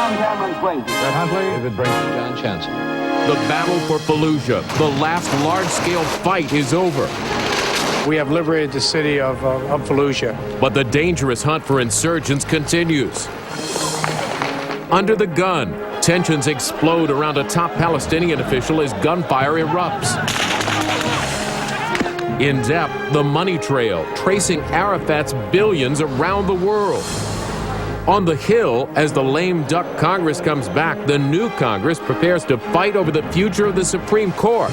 John Cameron's wages. Brett Huntley, David Brink, John Chancellor. The battle for Fallujah, the last large-scale fight, is over. We have liberated the city of Fallujah. But the dangerous hunt for insurgents continues. Under the gun, tensions explode around a top Palestinian official as gunfire erupts. In depth, the money trail, tracing Arafat's billions around the world. On the Hill, as the lame duck Congress comes back, the new Congress prepares to fight over the future of the Supreme Court.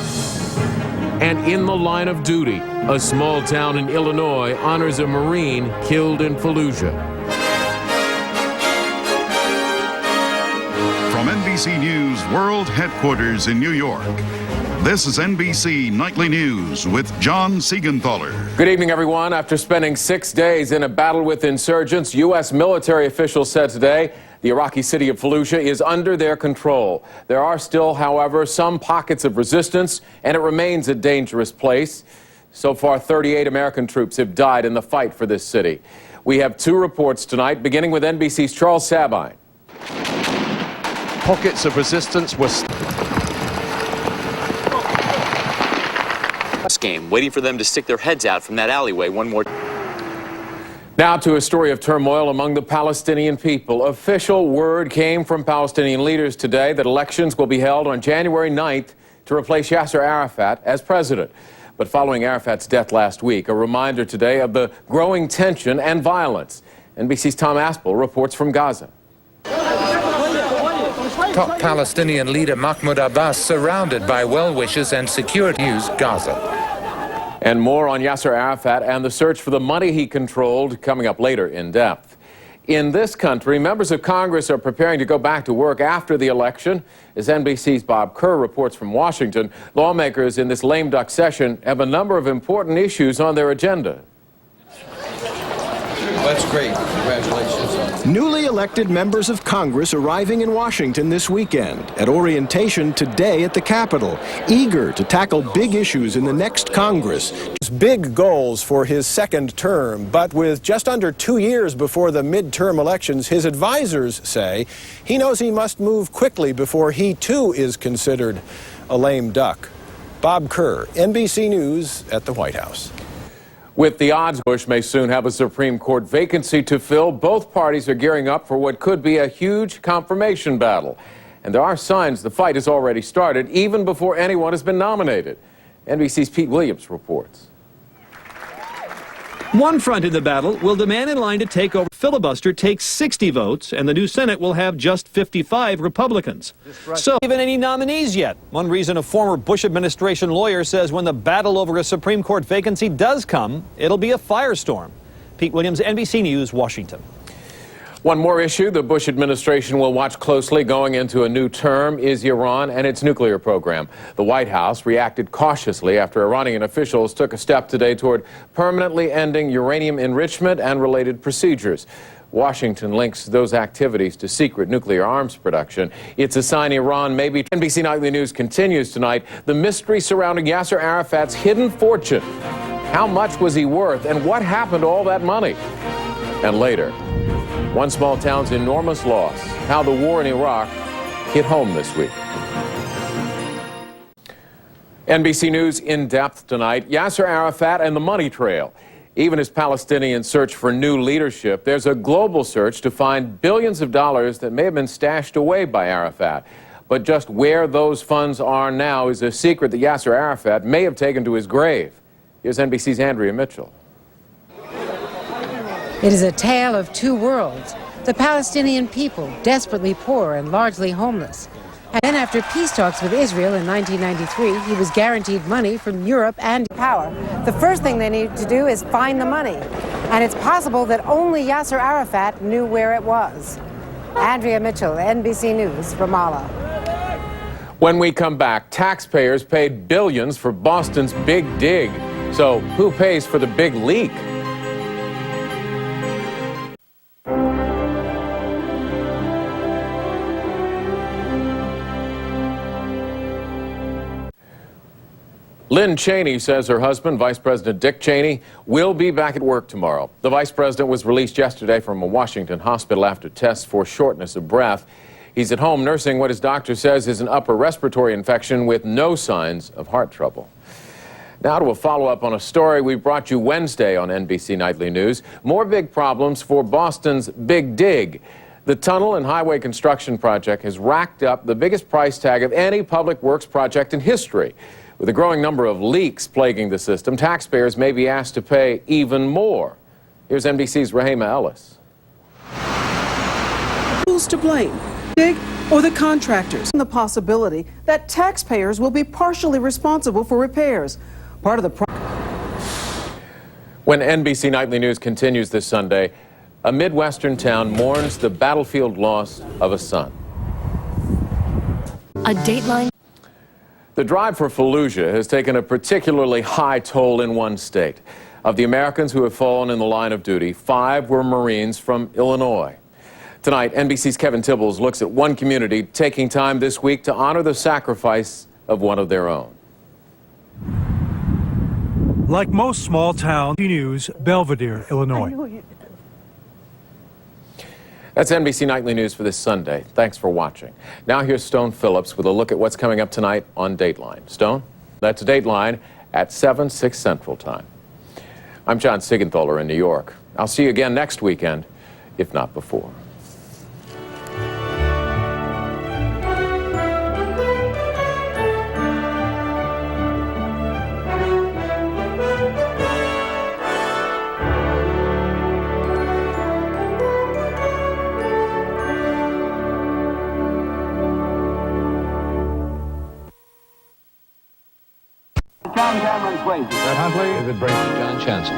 And in the line of duty, a small town in Illinois honors a Marine killed in Fallujah. From NBC News World Headquarters in New York, this is NBC Nightly News with John Siegenthaler. Good evening, everyone. After spending 6 days in a battle with insurgents, U.S. military officials said today the Iraqi city of Fallujah is under their control. There are still, however, some pockets of resistance, and it remains a dangerous place. So far, 38 American troops have died in the fight for this city. We have two reports tonight, beginning with NBC's Charles Sabine. Pockets of resistance were game, waiting for them to stick their heads out from that alleyway one more. Now to a story of turmoil among the Palestinian people. Official word came from Palestinian leaders today that elections will be held on January 9th to replace Yasser Arafat as president. But following Arafat's death last week, a reminder today of the growing tension and violence. NBC's Tom Aspel reports from Gaza. Top Palestinian leader Mahmoud Abbas surrounded by well-wishers and security news Gaza. And more on Yasser Arafat and the search for the money he controlled coming up later in depth. In this country, members of Congress are preparing to go back to work after the election. As NBC's Bob Kerr reports from Washington, lawmakers in this lame duck session have a number of important issues on their agenda. That's great. Congratulations. Newly elected members of Congress arriving in Washington this weekend at orientation today at the Capitol, eager to tackle big issues in the next Congress. Big goals for his second term, but with just under 2 years before the midterm elections, his advisors say he knows he must move quickly before he too is considered a lame duck. Bob Kerr, NBC News at the White House. With the odds, Bush may soon have a Supreme Court vacancy to fill. Both parties are gearing up for what could be a huge confirmation battle. And there are signs the fight has already started, even before anyone has been nominated. NBC's Pete Williams reports. One front in the battle will the man in line to take over filibuster take 60 votes, and the new Senate will have just 55 Republicans. So, even any nominees yet? One reason a former Bush administration lawyer says when the battle over a Supreme Court vacancy does come, it'll be a firestorm. Pete Williams, NBC News, Washington. One more issue the Bush administration will watch closely going into a new term is Iran and its nuclear program. The White House reacted cautiously after Iranian officials took a step today toward permanently ending uranium enrichment and related procedures. Washington links those activities to secret nuclear arms production. It's a sign Iran may be. NBC Nightly News continues tonight. The mystery surrounding Yasser Arafat's hidden fortune. How much was he worth, and what happened to all that money? And later, one small town's enormous loss, how the war in Iraq hit home this week. NBC News in depth tonight, Yasser Arafat and the money trail. Even as Palestinians search for new leadership, there's a global search to find billions of dollars that may have been stashed away by Arafat. But just where those funds are now is a secret that Yasser Arafat may have taken to his grave. Here's NBC's Andrea Mitchell. It is a tale of two worlds. The Palestinian people, desperately poor and largely homeless. And then after peace talks with Israel in 1993, he was guaranteed money from Europe and power. The first thing they need to do is find the money. And it's possible that only Yasser Arafat knew where it was. Andrea Mitchell, NBC News, Ramallah. When we come back, taxpayers paid billions for Boston's big dig. So who pays for the big leak? Lynn Cheney says her husband, Vice President Dick Cheney, will be back at work tomorrow. The vice president was released yesterday from a Washington hospital after tests for shortness of breath. He's at home nursing what his doctor says is an upper respiratory infection with no signs of heart trouble. Now to a follow-up on a story we brought you Wednesday on NBC Nightly News. More big problems for Boston's Big Dig. The tunnel and highway construction project has racked up the biggest price tag of any public works project in history. With a growing number of leaks plaguing the system, taxpayers may be asked to pay even more. Here's NBC's Rahema Ellis. Who's to blame? Dig or the contractors? The possibility that taxpayers will be partially responsible for repairs. Part of the When NBC Nightly News continues this Sunday, a Midwestern town mourns the battlefield loss of a son. A Dateline. The drive for Fallujah has taken a particularly high toll in one state. Of the Americans who have fallen in the line of duty, 5 were Marines from Illinois. Tonight, NBC's Kevin Tibbles looks at one community taking time this week to honor the sacrifice of one of their own. Like most small town news, Belvedere, Illinois. That's NBC Nightly News for this Sunday. Thanks for watching. Now here's Stone Phillips with a look at what's coming up tonight on Dateline. Stone, that's Dateline at 7, 6 Central Time. I'm John Siegenthaler in New York. I'll see you again next weekend, if not before. David brings John Chancellor.